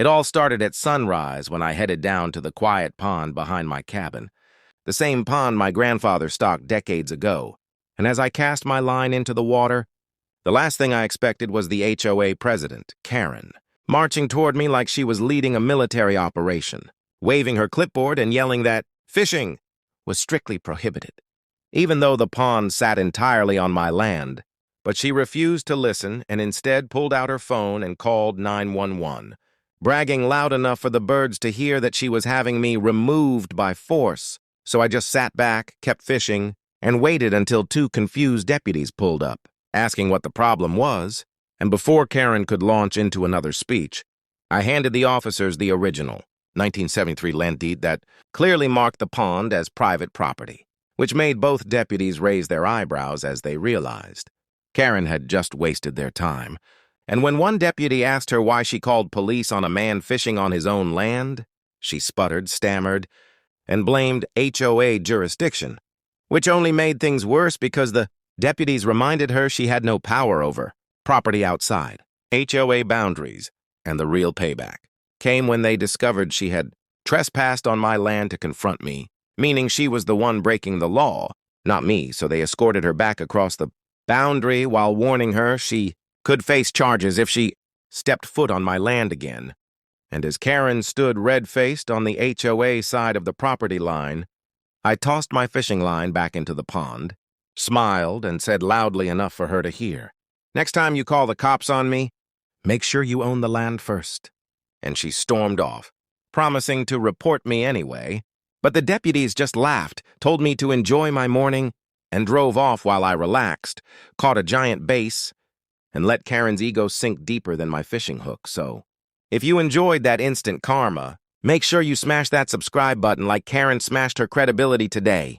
It all started at sunrise when I headed down to the quiet pond behind my cabin, the same pond my grandfather stocked decades ago, and as I cast my line into the water, the last thing I expected was the HOA president, Karen, marching toward me like she was leading a military operation, waving her clipboard and yelling that fishing was strictly prohibited, even though the pond sat entirely on my land. But she refused to listen and instead pulled out her phone and called 911, bragging loud enough for the birds to hear that she was having me removed by force. So I just sat back, kept fishing, and waited until two confused deputies pulled up, asking what the problem was, and before Karen could launch into another speech, I handed the officers the original 1973 land deed that clearly marked the pond as private property, which made both deputies raise their eyebrows as they realized Karen had just wasted their time. And when one deputy asked her why she called police on a man fishing on his own land, she sputtered, stammered, and blamed HOA jurisdiction, which only made things worse because the deputies reminded her she had no power over property outside. HOA boundaries, and the real payback came when they discovered she had trespassed on my land to confront me, meaning she was the one breaking the law, not me, so they escorted her back across the boundary while warning her she could face charges if she stepped foot on my land again. And as Karen stood red-faced on the HOA side of the property line, I tossed my fishing line back into the pond, smiled, and said loudly enough for her to hear, "Next time you call the cops on me, make sure you own the land first." And she stormed off, promising to report me anyway. But the deputies just laughed, told me to enjoy my morning, and drove off while I relaxed, caught a giant bass, and let Karen's ego sink deeper than my fishing hook. So, if you enjoyed that instant karma, make sure you smash that subscribe button like Karen smashed her credibility today.